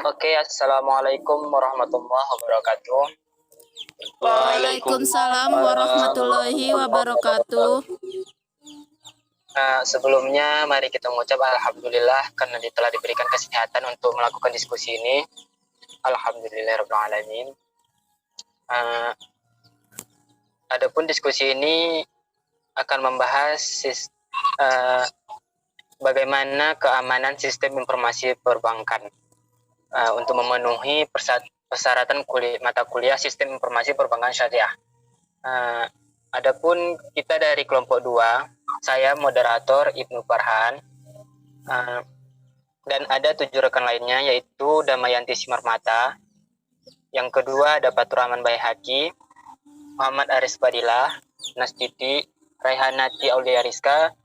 Oke, assalamualaikum warahmatullahi wabarakatuh. Waalaikumsalam warahmatullahi wabarakatuh. Sebelumnya, mari kita mengucap alhamdulillah karena telah diberikan kesehatan untuk melakukan diskusi ini. Alhamdulillahirrahmanirrahim. Adapun diskusi ini akan membahas bagaimana keamanan sistem informasi perbankan untuk memenuhi persyaratan mata kuliah sistem informasi perbankan syariah. Adapun kita dari kelompok 2, saya moderator Ibnu Farhan, dan ada 7 rekan lainnya, yaitu Damayanti Simarmata, yang kedua ada Fatur Rahman Baihaqi, Muhammad Aris Fadilah, Nastiti, Raihanati Aulia Rizka,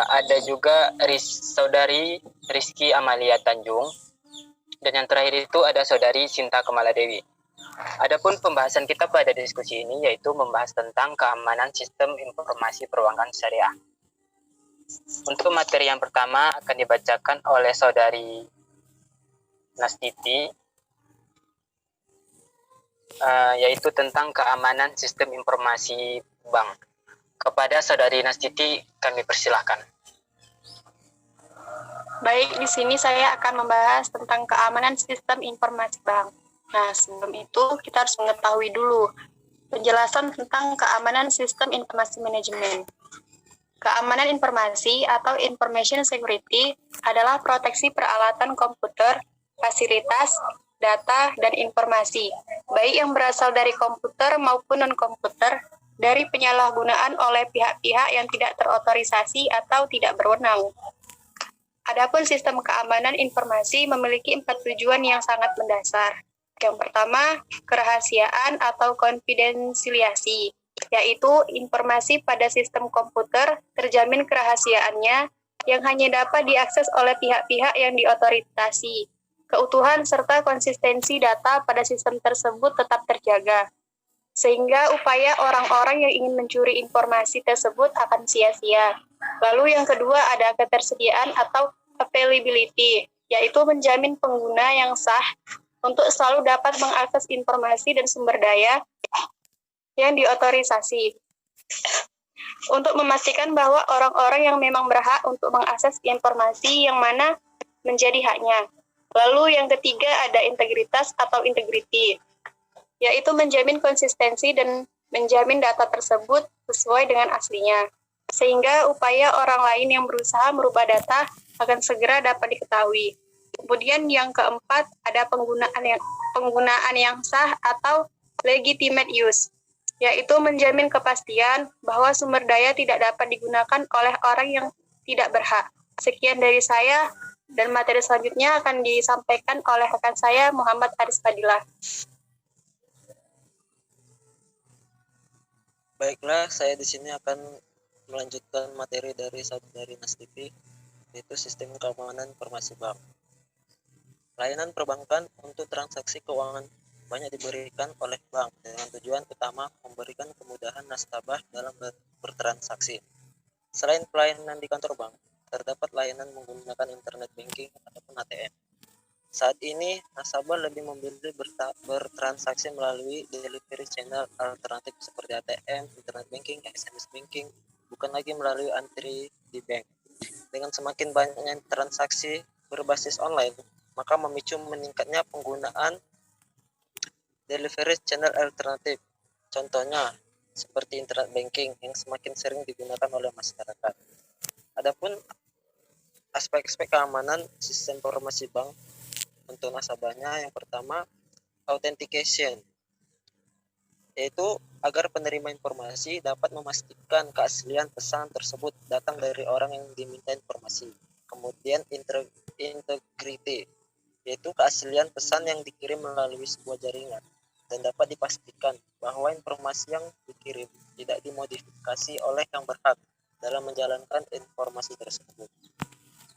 ada juga saudari Rizky Amalia Tanjung, dan yang terakhir itu ada saudari Sinta Kamaladewi. Adapun pembahasan kita pada diskusi ini yaitu membahas tentang keamanan sistem informasi perbankan syariah. Untuk materi yang pertama akan dibacakan oleh saudari Nastiti, yaitu tentang keamanan sistem informasi bank. Kepada saudari Nastiti kami persilahkan. Baik, di sini saya akan membahas tentang keamanan sistem informasi bank. Nah, sebelum itu kita harus mengetahui dulu penjelasan tentang keamanan sistem informasi manajemen. Keamanan informasi atau information security adalah proteksi peralatan komputer, fasilitas, data, dan informasi, baik yang berasal dari komputer maupun non-komputer, dari penyalahgunaan oleh pihak-pihak yang tidak terotorisasi atau tidak berwenang. Adapun sistem keamanan informasi memiliki 4 tujuan yang sangat mendasar. Yang pertama, kerahasiaan atau konfidensiasi, yaitu informasi pada sistem komputer terjamin kerahasiaannya yang hanya dapat diakses oleh pihak-pihak yang diotorisasi. Keutuhan serta konsistensi data pada sistem tersebut tetap terjaga, sehingga upaya orang-orang yang ingin mencuri informasi tersebut akan sia-sia. Lalu yang kedua ada ketersediaan atau availability, yaitu menjamin pengguna yang sah untuk selalu dapat mengakses informasi dan sumber daya yang diotorisasi, untuk memastikan bahwa orang-orang yang memang berhak untuk mengakses informasi yang mana menjadi haknya. Lalu yang ketiga ada integritas atau integrity, yaitu menjamin konsistensi dan menjamin data tersebut sesuai dengan aslinya, sehingga upaya orang lain yang berusaha merubah data akan segera dapat diketahui. Kemudian yang keempat ada penggunaan yang sah atau legitimate use, yaitu menjamin kepastian bahwa sumber daya tidak dapat digunakan oleh orang yang tidak berhak. Sekian dari saya, dan materi selanjutnya akan disampaikan oleh rekan saya Muhammad Aris Fadilah. Baiklah, saya di sini akan melanjutkan materi dari saudari Nastiti, yaitu sistem keamanan informasi bank. Layanan perbankan untuk transaksi keuangan banyak diberikan oleh bank dengan tujuan utama memberikan kemudahan nasabah dalam bertransaksi. Selain pelayanan di kantor bank, terdapat layanan menggunakan internet banking ataupun ATM. Saat ini, nasabah lebih memilih bertransaksi melalui delivery channel alternatif seperti ATM, internet banking, SMS banking, bukan lagi melalui antri di bank. Dengan semakin banyaknya transaksi berbasis online, maka memicu meningkatnya penggunaan delivery channel alternatif. Contohnya, seperti internet banking yang semakin sering digunakan oleh masyarakat. Adapun aspek-aspek keamanan sistem informasi bank untuk nasabahnya, yang pertama, authentication, yaitu agar penerima informasi dapat memastikan keaslian pesan tersebut datang dari orang yang diminta informasi. Kemudian integrity, yaitu keaslian pesan yang dikirim melalui sebuah jaringan dan dapat dipastikan bahwa informasi yang dikirim tidak dimodifikasi oleh yang berhak dalam menjalankan informasi tersebut.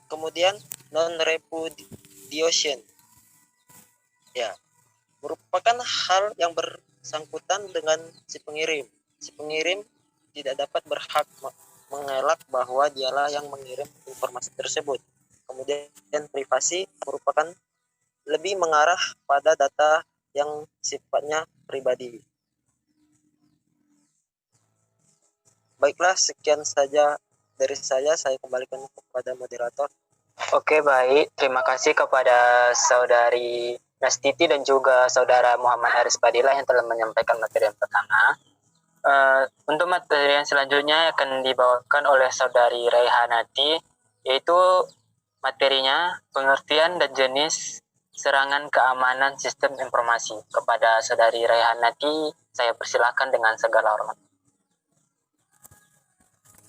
Kemudian non-repudiation, ya, merupakan hal yang bersangkutan dengan si pengirim. Si pengirim tidak dapat berhak mengelak bahwa dialah yang mengirim informasi tersebut. Kemudian privasi merupakan lebih mengarah pada data yang sifatnya pribadi. Baiklah, sekian saja dari saya kembalikan kepada moderator. Oke, baik. Terima kasih kepada Saudari Nastiti dan juga Saudara Muhammad Haris Fadilah yang telah menyampaikan materi yang pertama. Untuk materi yang selanjutnya akan dibawakan oleh Saudari Raihanati, yaitu materinya pengertian dan jenis serangan keamanan sistem informasi. Kepada Saudari Raihanati, saya persilakan dengan segala hormat.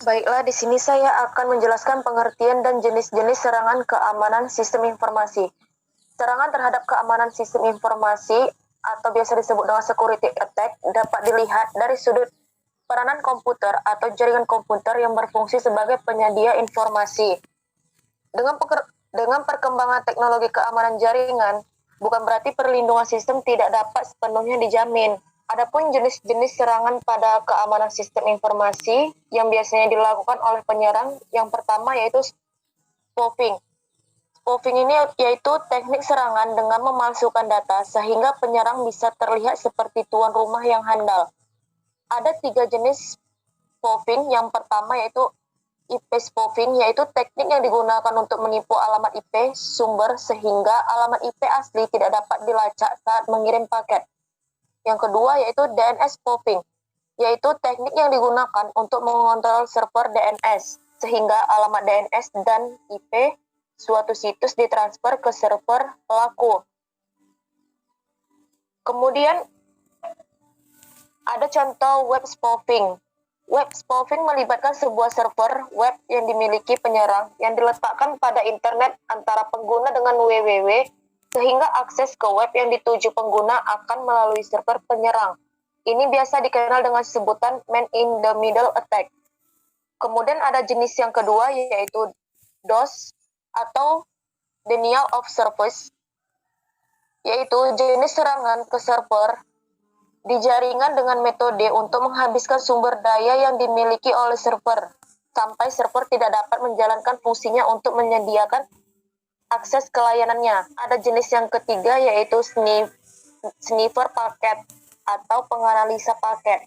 Baiklah, di sini saya akan menjelaskan pengertian dan jenis-jenis serangan keamanan sistem informasi. Serangan terhadap keamanan sistem informasi atau biasa disebut dengan security attack dapat dilihat dari sudut peranan komputer atau jaringan komputer yang berfungsi sebagai penyedia informasi. Dengan perkembangan teknologi keamanan jaringan, bukan berarti perlindungan sistem tidak dapat sepenuhnya dijamin. Adapun jenis-jenis serangan pada keamanan sistem informasi yang biasanya dilakukan oleh penyerang, yang pertama yaitu spoofing. Spoofing ini yaitu teknik serangan dengan memalsukan data sehingga penyerang bisa terlihat seperti tuan rumah yang handal. Ada 3 jenis spoofing. Yang pertama yaitu IP spoofing, yaitu teknik yang digunakan untuk menipu alamat IP sumber sehingga alamat IP asli tidak dapat dilacak saat mengirim paket. Yang kedua yaitu DNS spoofing, yaitu teknik yang digunakan untuk mengontrol server DNS, sehingga alamat DNS dan IP suatu situs ditransfer ke server pelaku. Kemudian ada contoh web spoofing. Web spoofing melibatkan sebuah server web yang dimiliki penyerang yang diletakkan pada internet antara pengguna dengan www, sehingga akses ke web yang dituju pengguna akan melalui server penyerang. Ini biasa dikenal dengan sebutan man-in-the-middle attack. Kemudian ada jenis yang kedua yaitu DOS atau denial of service, yaitu jenis serangan ke server di jaringan dengan metode untuk menghabiskan sumber daya yang dimiliki oleh server, sampai server tidak dapat menjalankan fungsinya untuk menyediakan akses ke layanannya. Ada jenis yang ketiga yaitu sniffer paket atau penganalisa paket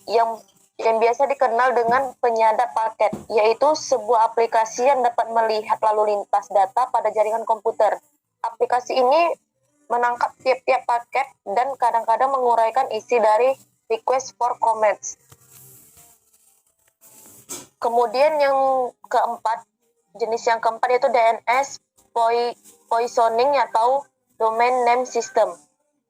yang biasa dikenal dengan penyadap paket, yaitu sebuah aplikasi yang dapat melihat lalu lintas data pada jaringan komputer. Aplikasi ini menangkap tiap-tiap paket dan kadang-kadang menguraikan isi dari request for comments. Kemudian yang keempat, jenis yang keempat yaitu DNS poisoning atau domain name system.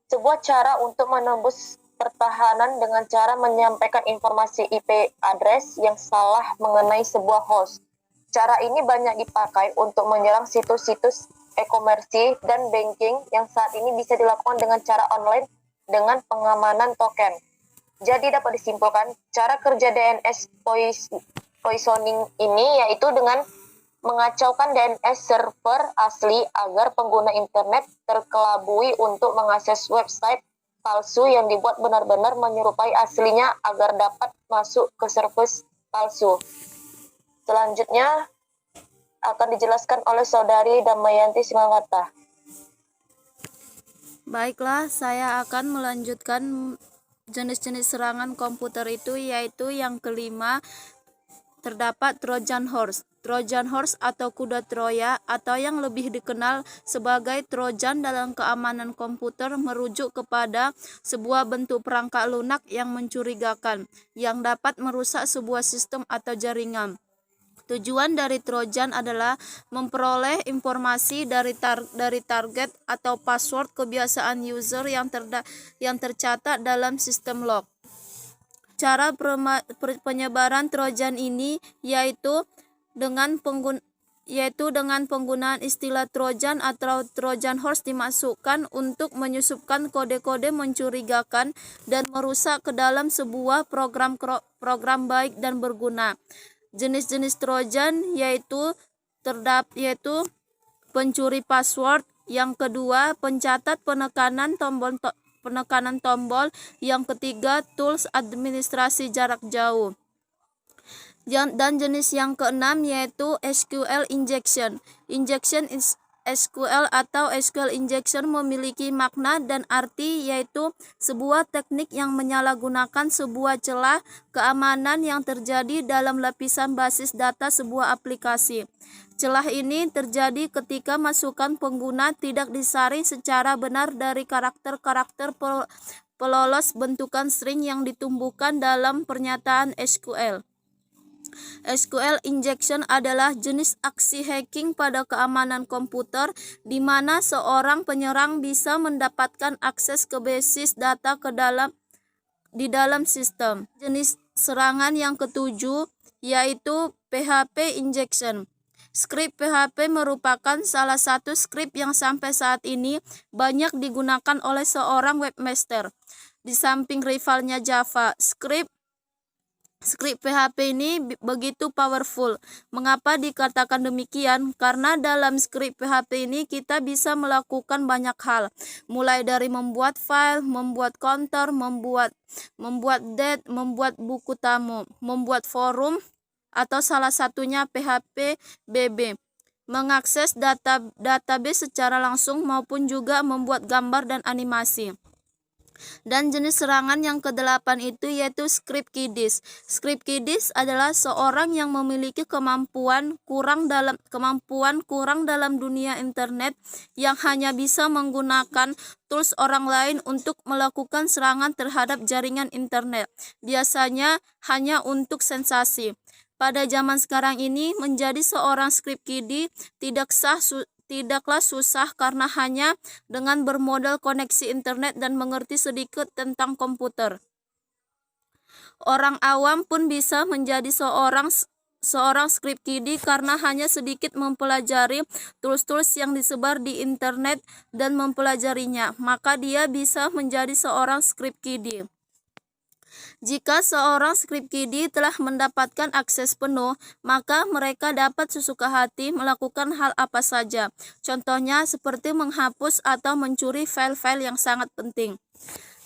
Sebuah cara untuk menembus pertahanan dengan cara menyampaikan informasi IP address yang salah mengenai sebuah host. Cara ini banyak dipakai untuk menyerang situs-situs e-komersi dan banking yang saat ini bisa dilakukan dengan cara online dengan pengamanan token. Jadi dapat disimpulkan, cara kerja DNS poisoning ini yaitu dengan mengacaukan DNS server asli agar pengguna internet terkelabui untuk mengakses website palsu yang dibuat benar-benar menyerupai aslinya agar dapat masuk ke service palsu. Selanjutnya akan dijelaskan oleh Saudari Damayanti Simawata. Baiklah, saya akan melanjutkan jenis-jenis serangan komputer itu, yaitu yang kelima, terdapat Trojan Horse. Trojan Horse atau kuda Troya atau yang lebih dikenal sebagai Trojan dalam keamanan komputer merujuk kepada sebuah bentuk perangkat lunak yang mencurigakan yang dapat merusak sebuah sistem atau jaringan. Tujuan dari Trojan adalah memperoleh informasi dari target atau password kebiasaan user yang tercatat dalam sistem log. Cara penyebaran Trojan ini yaitu dengan penggunaan istilah Trojan atau Trojan Horse dimasukkan untuk menyusupkan kode-kode mencurigakan dan merusak ke dalam sebuah program baik dan berguna. Jenis-jenis Trojan yaitu pencuri password, yang kedua pencatat penekanan tombol, yang ketiga tools administrasi jarak jauh. Dan jenis yang keenam yaitu SQL injection. Injection SQL atau SQL injection memiliki makna dan arti, yaitu sebuah teknik yang menyalahgunakan sebuah celah keamanan yang terjadi dalam lapisan basis data sebuah aplikasi. Celah ini terjadi ketika masukan pengguna tidak disaring secara benar dari karakter-karakter pelolos bentukan string yang ditumbuhkan dalam pernyataan SQL. SQL injection adalah jenis aksi hacking pada keamanan komputer di mana seorang penyerang bisa mendapatkan akses ke basis data di dalam sistem. Jenis serangan yang ketujuh yaitu PHP injection. Skrip PHP merupakan salah satu skrip yang sampai saat ini banyak digunakan oleh seorang webmaster. Di samping rivalnya Java, skrip PHP ini begitu powerful. Mengapa dikatakan demikian? Karena dalam skrip PHP ini kita bisa melakukan banyak hal, mulai dari membuat file, membuat counter, membuat date, membuat buku tamu, membuat forum, atau salah satunya PHP BB, mengakses database secara langsung maupun juga membuat gambar dan animasi. Dan jenis serangan yang ke-8 itu yaitu script kiddies. Script kiddies adalah seorang yang memiliki kemampuan kurang dalam dunia internet yang hanya bisa menggunakan tools orang lain untuk melakukan serangan terhadap jaringan internet. Biasanya hanya untuk sensasi. Pada zaman sekarang ini, menjadi seorang script kiddie tidaklah susah karena hanya dengan bermodal koneksi internet dan mengerti sedikit tentang komputer. Orang awam pun bisa menjadi seorang script kiddie karena hanya sedikit mempelajari tools-tools yang disebar di internet dan mempelajarinya, maka dia bisa menjadi seorang script kiddie. Jika seorang script kiddie telah mendapatkan akses penuh, maka mereka dapat sesuka hati melakukan hal apa saja. Contohnya seperti menghapus atau mencuri file-file yang sangat penting.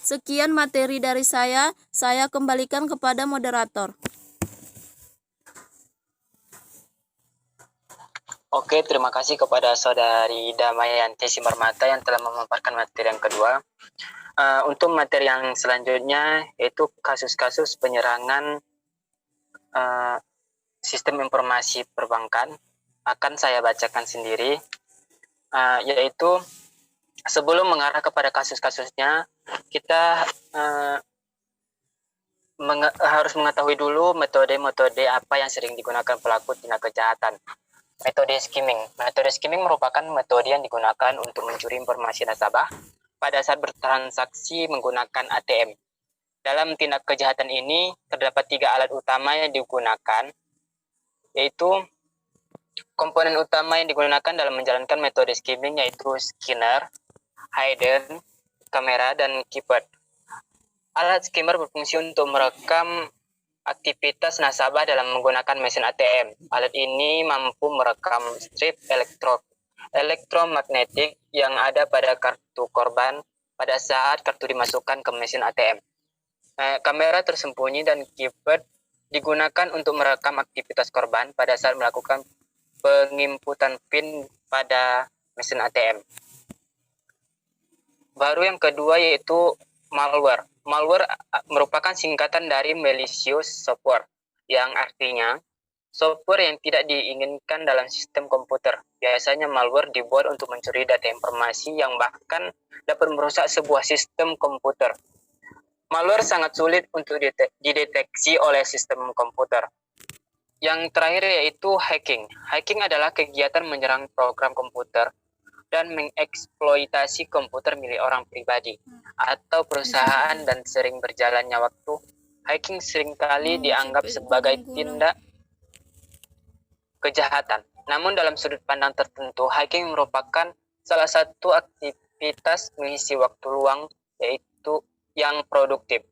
Sekian materi dari saya kembalikan kepada moderator. Oke, terima kasih kepada Saudari Damayanti Simarmata yang telah memaparkan materi yang kedua. Untuk materi yang selanjutnya yaitu kasus-kasus penyerangan sistem informasi perbankan akan saya bacakan sendiri, yaitu sebelum mengarah kepada kasus-kasusnya kita harus mengetahui dulu metode-metode apa yang sering digunakan pelaku tindak kejahatan. Metode skimming. Metode skimming merupakan metode yang digunakan untuk mencuri informasi nasabah pada saat bertransaksi menggunakan ATM. Dalam tindak kejahatan ini, terdapat 3 alat utama yang digunakan, yaitu komponen utama yang digunakan dalam menjalankan metode skimming yaitu scanner, hidden, kamera, dan keypad. Alat skimmer berfungsi untuk merekam aktivitas nasabah dalam menggunakan mesin ATM. Alat ini mampu merekam strip elektromagnetik yang ada pada kartu korban pada saat kartu dimasukkan ke mesin ATM. Kamera tersembunyi dan keypad digunakan untuk merekam aktivitas korban pada saat melakukan penginputan PIN pada mesin ATM. Baru yang kedua yaitu malware. Malware merupakan singkatan dari malicious software, yang artinya software yang tidak diinginkan dalam sistem komputer. Biasanya malware dibuat untuk mencuri data informasi yang bahkan dapat merusak sebuah sistem komputer. Malware sangat sulit untuk dideteksi oleh sistem komputer. Yang terakhir yaitu hacking. Hacking adalah kegiatan menyerang program komputer dan mengeksploitasi komputer milik orang pribadi atau perusahaan, dan sering berjalannya waktu. Hacking seringkali dianggap sebagai tindak kejahatan. Namun dalam sudut pandang tertentu, hacking merupakan salah satu aktivitas mengisi waktu luang yaitu yang produktif.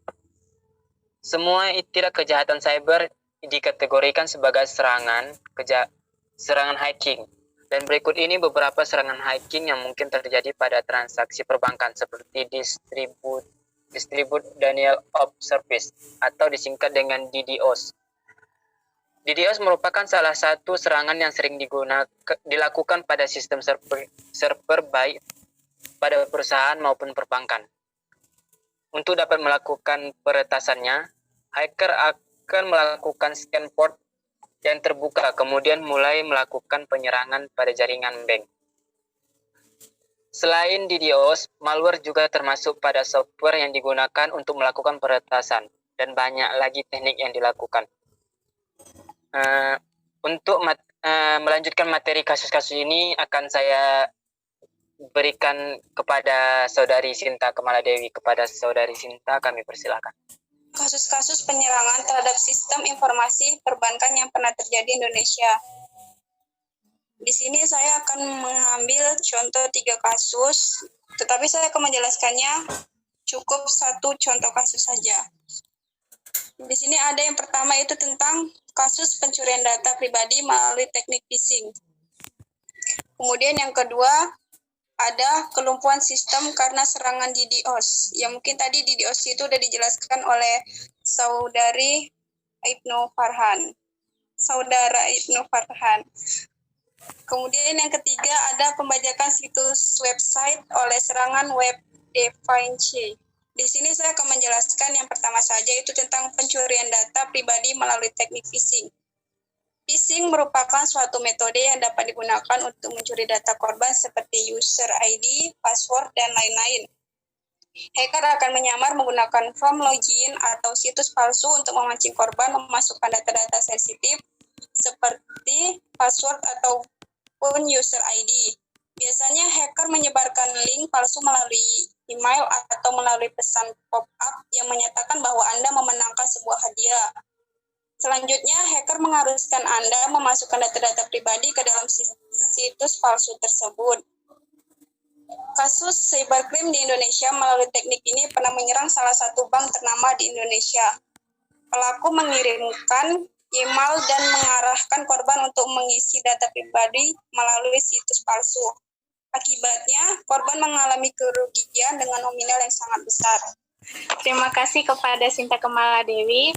Semua tindak kejahatan cyber dikategorikan sebagai serangan hacking. Dan berikut ini beberapa serangan hacking yang mungkin terjadi pada transaksi perbankan seperti Distribute Denial of Service atau disingkat dengan DDoS. DDoS merupakan salah satu serangan yang sering dilakukan pada sistem server baik pada perusahaan maupun perbankan. Untuk dapat melakukan peretasannya, hacker akan melakukan scan port yang terbuka, kemudian mulai melakukan penyerangan pada jaringan bank. Selain DDoS, malware juga termasuk pada software yang digunakan untuk melakukan peretasan, dan banyak lagi teknik yang dilakukan. Untuk melanjutkan materi kasus-kasus ini akan saya berikan kepada Saudari Sinta Kamaladewi. Kepada Saudari Sinta, kami persilakan. Kasus-kasus penyerangan terhadap sistem informasi perbankan yang pernah terjadi di Indonesia. Di sini saya akan mengambil contoh 3 kasus, tetapi saya akan menjelaskannya cukup 1 contoh kasus saja. Di sini ada yang pertama itu tentang kasus pencurian data pribadi melalui teknik phishing. Kemudian yang kedua ada kelumpuhan sistem karena serangan DDoS. Yang mungkin tadi DDoS itu sudah dijelaskan oleh Saudara Ibnu Farhan. Kemudian yang ketiga ada pembajakan situs website oleh serangan web defiance. Di sini saya akan menjelaskan yang pertama saja itu tentang pencurian data pribadi melalui teknik phishing. Phishing merupakan suatu metode yang dapat digunakan untuk mencuri data korban seperti user ID, password, dan lain-lain. Hacker akan menyamar menggunakan form login atau situs palsu untuk memancing korban memasukkan data-data sensitif seperti password ataupun user ID. Biasanya hacker menyebarkan link palsu melalui email atau melalui pesan pop-up yang menyatakan bahwa Anda memenangkan sebuah hadiah. Selanjutnya, hacker mengharuskan Anda memasukkan data-data pribadi ke dalam situs palsu tersebut. Kasus cybercrime di Indonesia melalui teknik ini pernah menyerang salah satu bank ternama di Indonesia. Pelaku mengirimkan email dan mengarahkan korban untuk mengisi data pribadi melalui situs palsu. Akibatnya, korban mengalami kerugian dengan nominal yang sangat besar. Terima kasih kepada Sinta Kamaladewi.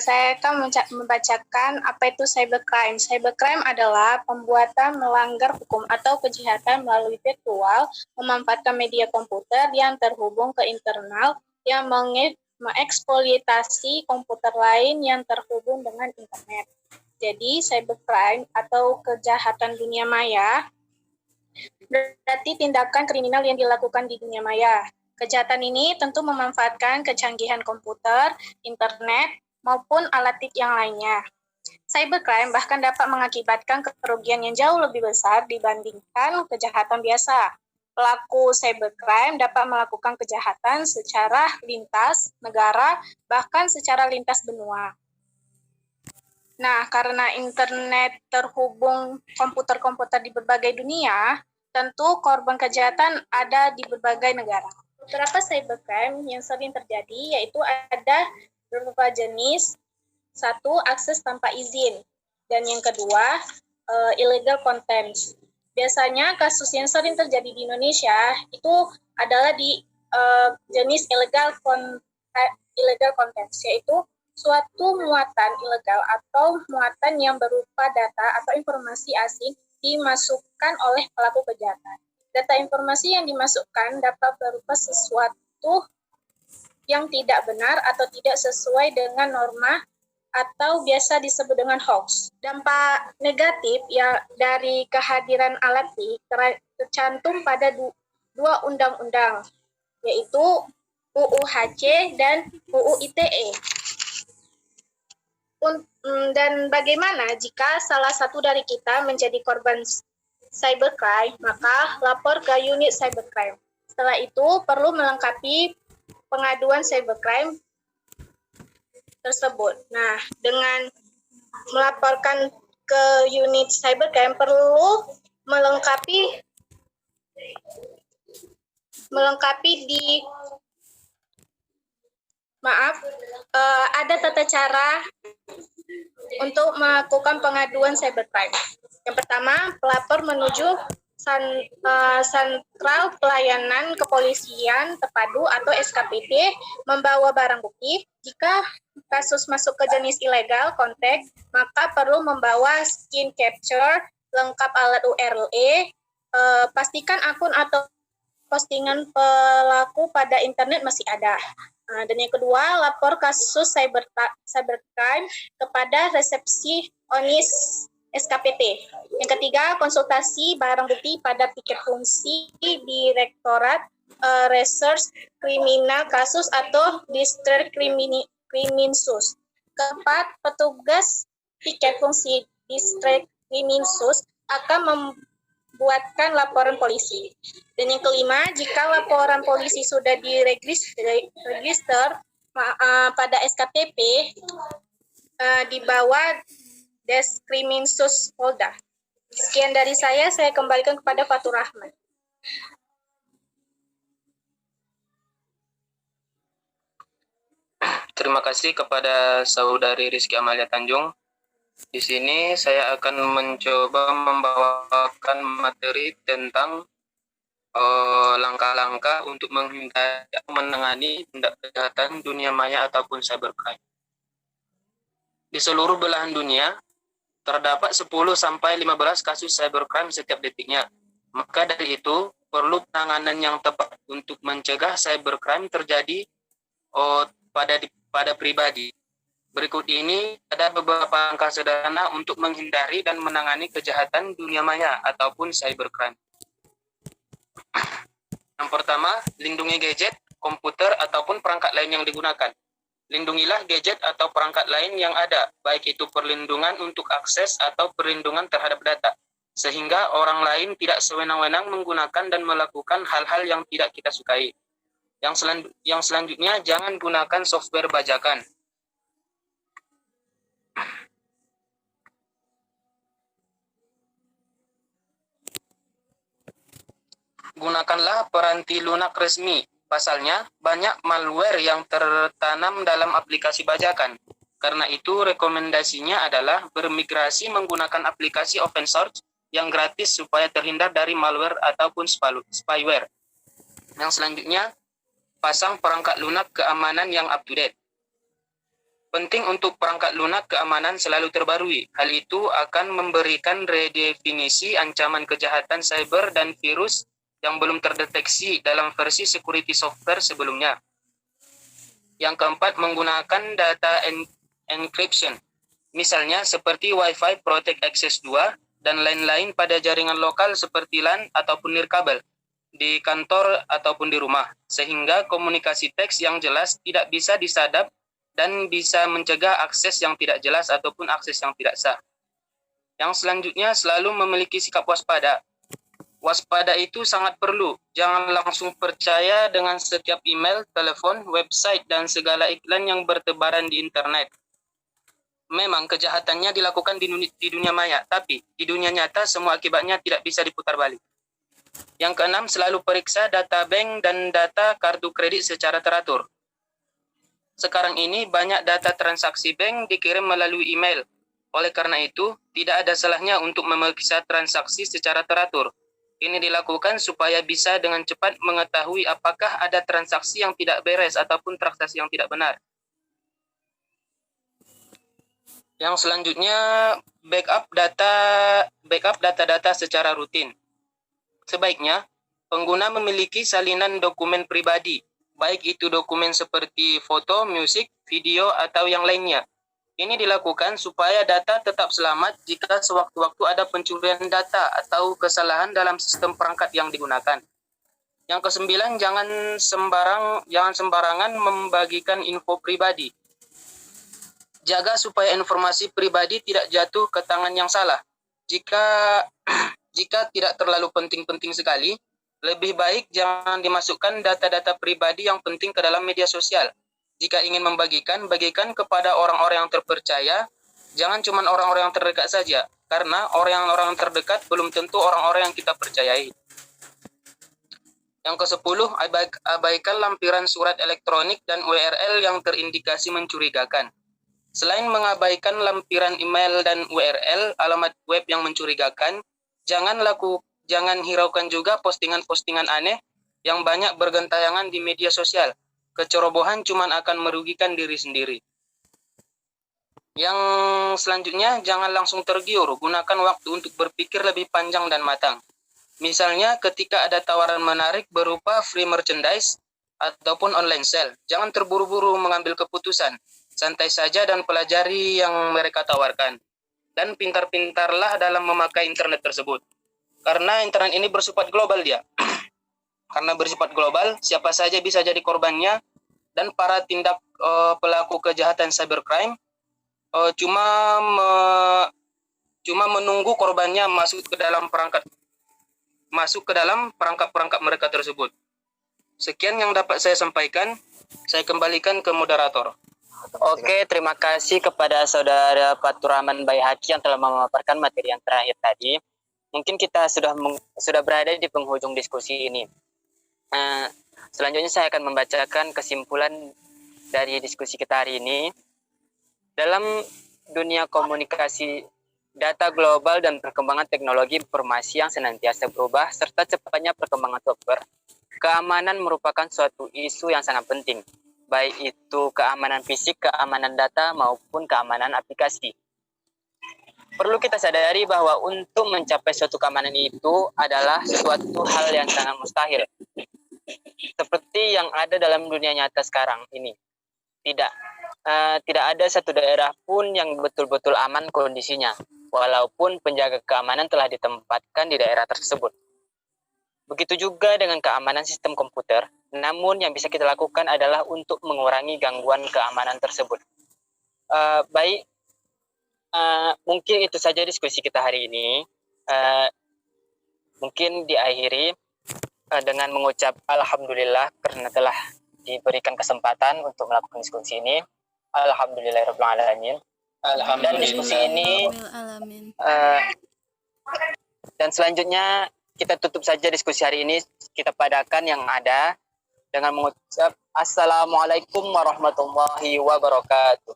Saya akan membacakan apa itu cybercrime. Cybercrime adalah pembuatan melanggar hukum atau kejahatan melalui virtual, memanfaatkan media komputer yang terhubung ke internal yang mengeksploitasi komputer lain yang terhubung dengan internet. Jadi, cybercrime atau kejahatan dunia maya berarti tindakan kriminal yang dilakukan di dunia maya. Kejahatan ini tentu memanfaatkan kecanggihan komputer, internet, maupun alat yang lainnya. Cybercrime bahkan dapat mengakibatkan kerugian yang jauh lebih besar dibandingkan kejahatan biasa. Pelaku cybercrime dapat melakukan kejahatan secara lintas negara, bahkan secara lintas benua. Nah, karena internet terhubung komputer-komputer di berbagai dunia, tentu korban kejahatan ada di berbagai negara. Beberapa cybercrime yang sering terjadi yaitu ada beberapa jenis. 1, akses tanpa izin. Dan yang kedua, illegal content. Biasanya kasus yang sering terjadi di Indonesia itu adalah di jenis illegal content, yaitu suatu muatan ilegal atau muatan yang berupa data atau informasi asing dimasukkan oleh pelaku kejahatan. Data informasi yang dimasukkan dapat berupa sesuatu yang tidak benar atau tidak sesuai dengan norma atau biasa disebut dengan hoax. Dampak negatif ya dari kehadiran alat TIK tercantum pada 2 undang-undang, yaitu UU HC dan UU ITE. Dan bagaimana jika salah satu dari kita menjadi korban cybercrime, maka lapor ke unit cybercrime. Setelah itu perlu melengkapi pengaduan cybercrime tersebut. Nah, dengan melaporkan ke unit cybercrime perlu melengkapi ada tata cara untuk melakukan pengaduan cybercrime. Yang pertama, pelapor menuju Sentral Pelayanan Kepolisian Terpadu atau SKPT membawa barang bukti. Jika kasus masuk ke jenis ilegal kontak, maka perlu membawa skin capture, lengkap alat URL, pastikan akun atau postingan pelaku pada internet masih ada. Dan yang kedua, lapor kasus cybercrime kepada resepsi ONIS SKPT. Yang ketiga, konsultasi barang bukti pada piket fungsi Direktorat Reserse Kriminal Kasus atau Distrik Kriminsus. Keempat, petugas piket fungsi Distrik Kriminsus akan membuatkan laporan polisi. Dan yang kelima, jika laporan polisi sudah diregister pada SKPP di bawah Deskriminsus Polda. Sekian dari saya kembalikan kepada Fatur Rahman. Terima kasih kepada Saudari Rizky Amalia Tanjung. Di sini saya akan mencoba membawakan materi tentang langkah-langkah untuk menghindari menangani tindak kejahatan dunia maya ataupun cybercrime. Di seluruh belahan dunia, terdapat 10-15 kasus cybercrime setiap detiknya. Maka dari itu, perlu penanganan yang tepat untuk mencegah cybercrime terjadi pada pribadi. Berikut ini ada beberapa langkah sederhana untuk menghindari dan menangani kejahatan dunia maya ataupun cybercrime. Yang pertama, lindungi gadget, komputer, ataupun perangkat lain yang digunakan. Lindungilah gadget atau perangkat lain yang ada, baik itu perlindungan untuk akses atau perlindungan terhadap data, sehingga orang lain tidak sewenang-wenang menggunakan dan melakukan hal-hal yang tidak kita sukai. Yang selanjutnya, jangan gunakan software bajakan. Gunakanlah peranti lunak resmi. Pasalnya, banyak malware yang tertanam dalam aplikasi bajakan. Karena itu, rekomendasinya adalah bermigrasi menggunakan aplikasi open source yang gratis supaya terhindar dari malware ataupun spyware. Yang selanjutnya, pasang perangkat lunak keamanan yang up-to-date. Penting untuk perangkat lunak keamanan selalu terbarui. Hal itu akan memberikan redefinisi ancaman kejahatan cyber dan virus yang belum terdeteksi dalam versi security software sebelumnya. Yang keempat, menggunakan data encryption. Misalnya seperti Wi-Fi Protect Access 2 dan lain-lain pada jaringan lokal seperti LAN ataupun nirkabel di kantor ataupun di rumah, sehingga komunikasi teks yang jelas tidak bisa disadap dan bisa mencegah akses yang tidak jelas ataupun akses yang tidak sah. Yang selanjutnya, selalu memiliki sikap waspada. Waspada itu sangat perlu. Jangan langsung percaya dengan setiap email, telepon, website, dan segala iklan yang bertebaran di internet. Memang kejahatannya dilakukan di dunia maya, tapi di dunia nyata semua akibatnya tidak bisa diputar balik. Yang keenam, selalu periksa data bank dan data kartu kredit secara teratur. Sekarang ini banyak data transaksi bank dikirim melalui email. Oleh karena itu, tidak ada salahnya untuk memeriksa transaksi secara teratur. Ini dilakukan supaya bisa dengan cepat mengetahui apakah ada transaksi yang tidak beres ataupun transaksi yang tidak benar. Yang selanjutnya, backup data-data secara rutin. Sebaiknya, pengguna memiliki salinan dokumen pribadi, baik itu dokumen seperti foto, musik, video, atau yang lainnya. Ini dilakukan supaya data tetap selamat jika sewaktu-waktu ada pencurian data atau kesalahan dalam sistem perangkat yang digunakan. Yang kesembilan, jangan sembarangan membagikan info pribadi. Jaga supaya informasi pribadi tidak jatuh ke tangan yang salah. Jika tidak terlalu penting-penting sekali, lebih baik jangan dimasukkan data-data pribadi yang penting ke dalam media sosial. Jika ingin membagikan, bagikan kepada orang-orang yang terpercaya, jangan cuma orang-orang yang terdekat saja, karena orang-orang terdekat belum tentu orang-orang yang kita percayai. Yang ke-10, abaikan lampiran surat elektronik dan URL yang terindikasi mencurigakan. Selain mengabaikan lampiran email dan URL, alamat web yang mencurigakan, jangan jangan hiraukan juga postingan-postingan aneh yang banyak bergentayangan di media sosial. Kecerobohan cuma akan merugikan diri sendiri. Yang selanjutnya, jangan langsung tergiur, gunakan waktu untuk berpikir lebih panjang dan matang. Misalnya ketika ada tawaran menarik berupa free merchandise ataupun online sale, jangan terburu-buru mengambil keputusan. Santai saja dan pelajari yang mereka tawarkan. Dan pintar-pintarlah dalam memakai internet tersebut. Karena internet ini bersifat global dia. Karena bersifat global, siapa saja bisa jadi korbannya, dan para tindak pelaku kejahatan cybercrime cuma menunggu korbannya masuk ke dalam perangkap mereka tersebut. Sekian yang dapat saya sampaikan. Saya kembalikan ke moderator. Oke, terima kasih kepada Saudara Faturrahman Baihaqi yang telah memaparkan materi yang terakhir tadi. Mungkin kita sudah berada di penghujung diskusi ini. Selanjutnya saya akan membacakan kesimpulan dari diskusi kita hari ini. Dalam dunia komunikasi, data global dan perkembangan teknologi informasi yang senantiasa berubah serta cepatnya perkembangan software, keamanan merupakan suatu isu yang sangat penting, baik itu keamanan fisik, keamanan data, maupun keamanan aplikasi. Perlu kita sadari bahwa untuk mencapai suatu keamanan itu adalah suatu hal yang sangat mustahil. Seperti yang ada dalam dunia nyata sekarang ini. Tidak ada satu daerah pun yang betul-betul aman kondisinya, walaupun penjaga keamanan telah ditempatkan di daerah tersebut. Begitu juga dengan keamanan sistem komputer, namun yang bisa kita lakukan adalah untuk mengurangi gangguan keamanan tersebut. Mungkin itu saja diskusi kita hari ini. Mungkin diakhiri dengan mengucap alhamdulillah karena telah diberikan kesempatan untuk melakukan diskusi ini. Alhamdulillahirrahmanirrahim. Dan diskusi ini dan selanjutnya kita tutup saja diskusi hari ini. Kita padakan yang ada dengan mengucap assalamualaikum warahmatullahi wabarakatuh.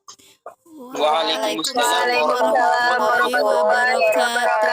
Waalaikumsalam warahmatullahi wabarakatuh.